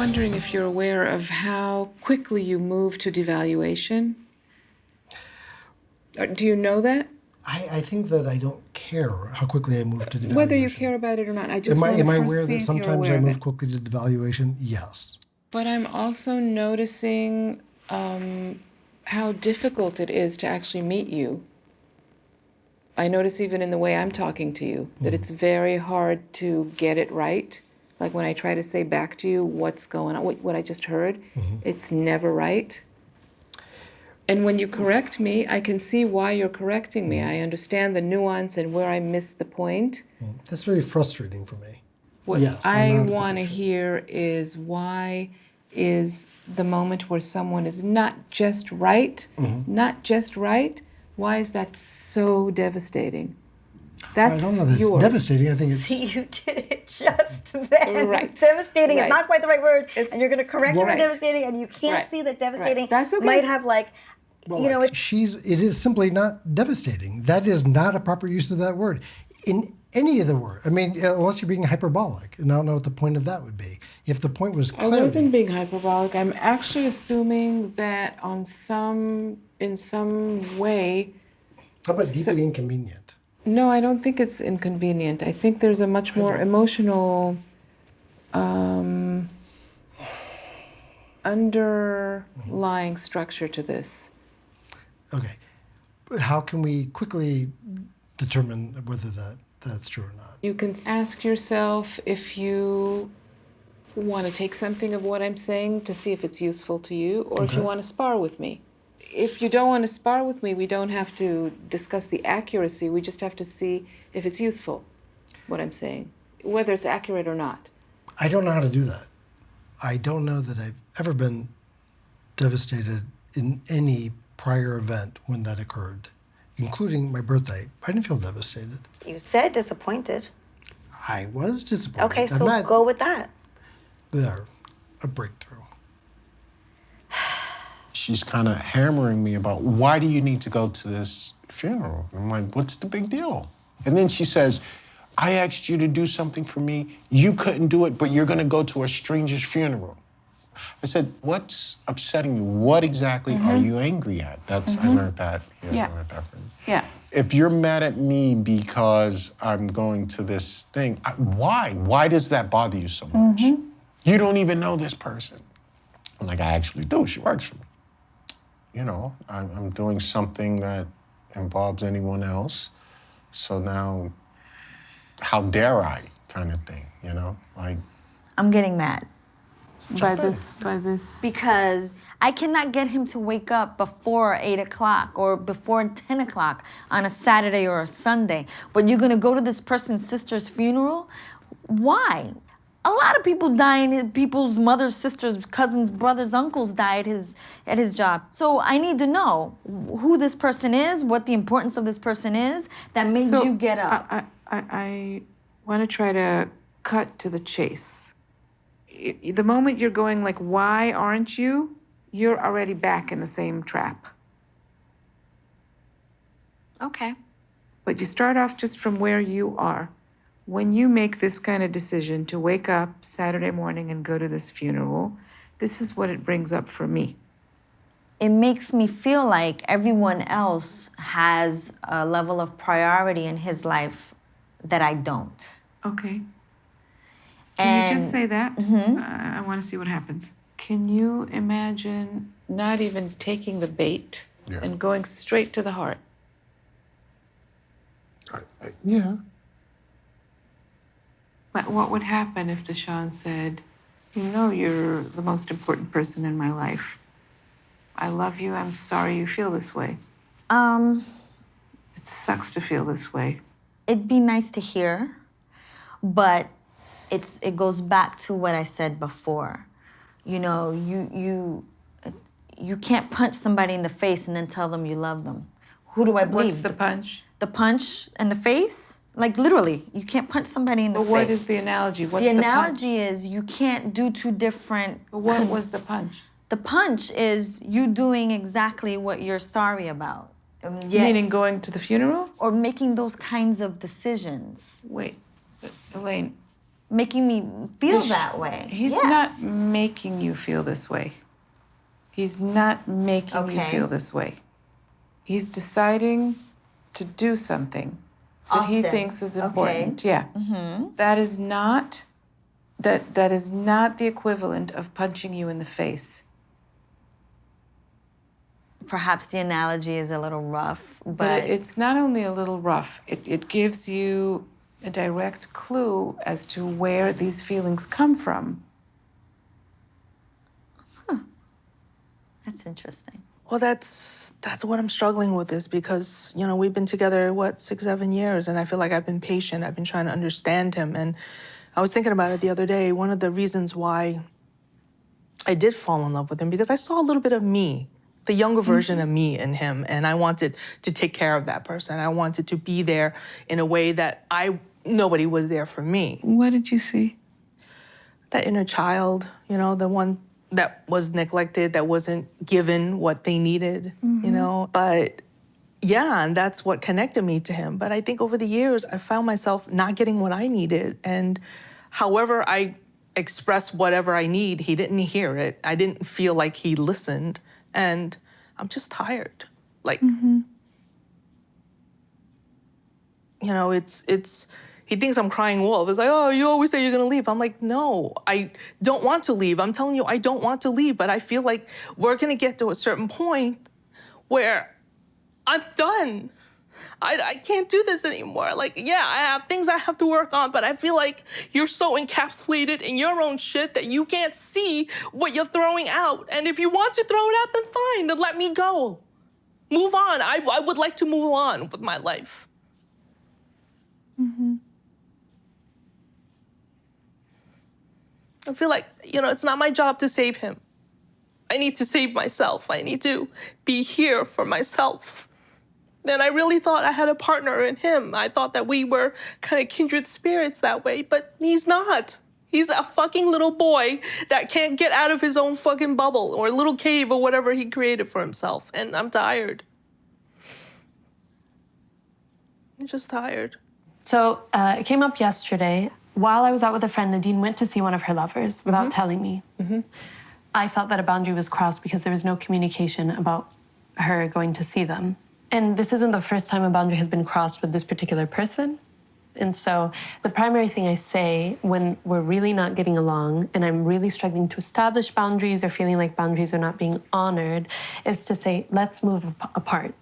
wondering if you're aware of how quickly you move to devaluation. Do you know that? I think that I don't care how quickly I move to devaluation. Whether you care about it or not, I just am want to I first aware see that if sometimes you're aware I of move it. quickly to devaluation? Yes. But I'm also noticing how difficult it is to actually meet you. I notice even in the way I'm talking to you that it's very hard to get it right. Like when I try to say back to you what's going on, what I just heard, it's never right. And when you correct me, I can see why you're correcting me. I understand the nuance and where I missed the point. That's very frustrating for me. What Yes, I I'm not want to hear is why is the moment where someone is not just right, why is that so devastating? That's I don't know that yours. it's devastating. I think it's... See, you did it just then. Right. Devastating Right. is not quite the right word, and you're going to correct me Right. on devastating, and you can't Right. see that devastating That's okay. might have like, Well, you know, it is simply not devastating. That is not a proper use of that word. In any of the word, I mean, unless you're being hyperbolic, and I don't know what the point of that would be. If the point was clarity. I wasn't being hyperbolic. I'm actually assuming that in some way. How about deeply inconvenient? No, I don't think it's inconvenient. I think there's a much more emotional underlying structure to this. Okay. How can we quickly determine whether that's true or not? You can ask yourself if you want to take something of what I'm saying to see if it's useful to you, or if you want to spar with me. If you don't want to spar with me, we don't have to discuss the accuracy. We just have to see if it's useful, what I'm saying, whether it's accurate or not. I don't know how to do that. I don't know that I've ever been devastated in any prior event when that occurred, including my birthday. I didn't feel devastated. you said disappointed. I was disappointed. Okay, I'm so not go with that. there. A breakthrough. She's kind of hammering me about, why do you need to go to this funeral? I'm like, what's the big deal? And then she says, I asked you to do something for me. You couldn't do it, but you're going to go to a stranger's funeral. I said, what's upsetting you? What exactly are you angry at? I learned that. I learned that from you. Yeah. If you're mad at me because I'm going to this thing, why? Why does that bother you so much? You don't even know this person. I'm like, I actually do. She works for me. You know, I'm doing something that involves anyone else. So now, how dare I, kind of thing, you know? Like, I'm getting mad. By this. Because I cannot get him to wake up before 8 o'clock or before 10 o'clock on a Saturday or a Sunday. But you're gonna go to this person's sister's funeral? Why? A lot of people die, people's mothers, sisters, cousins, brothers, uncles die at his job. So I need to know who this person is, what the importance of this person is that made you get up. I want to try to cut to the chase. The moment you're going like, why aren't you? You're already back in the same trap. Okay. But you start off just from where you are. When you make this kind of decision to wake up Saturday morning and go to this funeral, this is what it brings up for me. It makes me feel like everyone else has a level of priority in his life that I don't. Okay. Can you just say that? I want to see what happens. Can you imagine not even taking the bait and going straight to the heart? yeah. But what would happen if Deshaun said, you know you're the most important person in my life. I love you. I'm sorry you feel this way. It sucks to feel this way. It'd be nice to hear, but it goes back to what I said before. You know, you can't punch somebody in the face and then tell them you love them. Who do I believe? What's the punch? The punch in the face? Like literally, you can't punch somebody in the face. But what is the analogy? What's the the analogy is you can't do two different. But what was the punch? The punch is you doing exactly what you're sorry about. Meaning going to the funeral? Or making those kinds of decisions. Wait, Elaine, making me feel that way. He's not making you feel this way. He's not making you feel this way. He's deciding to do something that he thinks is important. Yeah. That is not that is not the equivalent of punching you in the face. Perhaps the analogy is a little rough, But but it's not only a little rough, it gives you a direct clue as to where these feelings come from. that's interesting. Well, that's what I'm struggling with is because, you know, we've been together, 6, 7 years, and I feel like I've been patient. I've been trying to understand him. And I was thinking about it the other day. One of the reasons why I did fall in love with him, because I saw a little bit of me, the younger version of me in him, and I wanted to take care of that person. I wanted to be there in a way that nobody was there for me. What did you see? That inner child, you know, the one that was neglected, that wasn't given what they needed, you know? But yeah, and that's what connected me to him. But I think over the years, I found myself not getting what I needed. And however I expressed whatever I need, he didn't hear it. I didn't feel like he listened. And I'm just tired. Like, you know, he thinks I'm crying wolf. It's like, oh, you always say you're gonna leave. I'm like, no, I don't want to leave. I'm telling you, I don't want to leave, but I feel like we're gonna get to a certain point where I'm done. I can't do this anymore. Like, yeah, I have things I have to work on, but I feel like you're so encapsulated in your own shit that you can't see what you're throwing out. And if you want to throw it out, then fine, then let me go. Move on. I would like to move on with my life. I feel like, you know, it's not my job to save him. I need to save myself. I need to be here for myself. And I really thought I had a partner in him. I thought that we were kind of kindred spirits that way, but he's not. He's a fucking little boy that can't get out of his own fucking bubble or little cave or whatever he created for himself. And I'm tired. I'm just tired. So it came up yesterday. While I was out with a friend, Nadine went to see one of her lovers without telling me. I felt that a boundary was crossed because there was no communication about her going to see them. And this isn't the first time a boundary has been crossed with this particular person. And so the primary thing I say when we're really not getting along and I'm really struggling to establish boundaries or feeling like boundaries are not being honored is to say, let's move apart.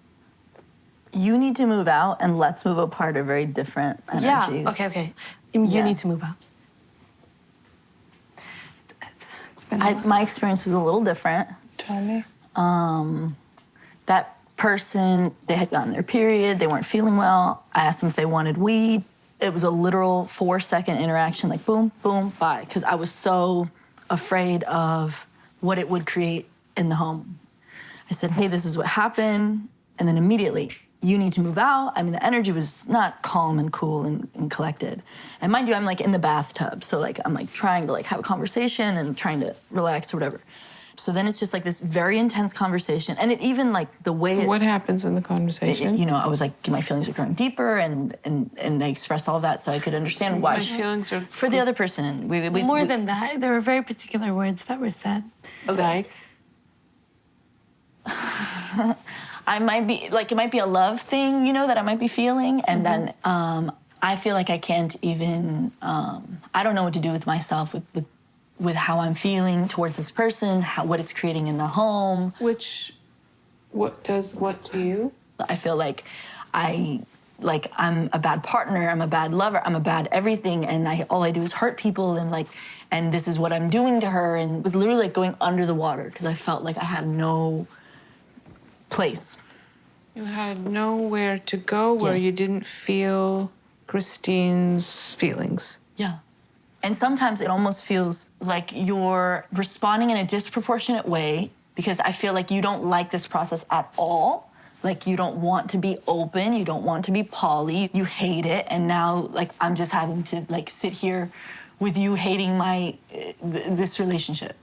You need to move out and let's move apart are very different energies. Yeah, okay. You need to move out. It's been my experience was a little different. Tell me. That person, they had gotten their period, they weren't feeling well. I asked them if they wanted weed. It was a literal 4-second interaction, like boom, boom, bye. Because I was so afraid of what it would create in the home. I said, hey, this is what happened. And then immediately, you need to move out. I mean, the energy was not calm and cool and collected. And mind you, I'm like in the bathtub. So like, I'm like trying to like have a conversation and trying to relax or whatever. So then it's just like this very intense conversation. And it even like the way What happens in the conversation? you know, I was like, my feelings are growing deeper and I express all that so I could understand why. My feelings are... For the other person. More than that, there were very particular words that were said. Like? I might be, like, it might be a love thing, you know, that I might be feeling. And then I feel like I can't even, I don't know what to do with myself with how I'm feeling towards this person, what it's creating in the home. What to you? I feel like I'm a bad partner, I'm a bad lover, I'm a bad everything, and all I do is hurt people, and this is what I'm doing to her, and it was literally like going under the water because I felt like I had no place. You had nowhere to go where Yes. you didn't feel Christine's feelings. Yeah. And sometimes it almost feels like you're responding in a disproportionate way because I feel like you don't like this process at all. Like you don't want to be open, you don't want to be poly, you hate it, and now like I'm just having to like sit here with you hating this relationship.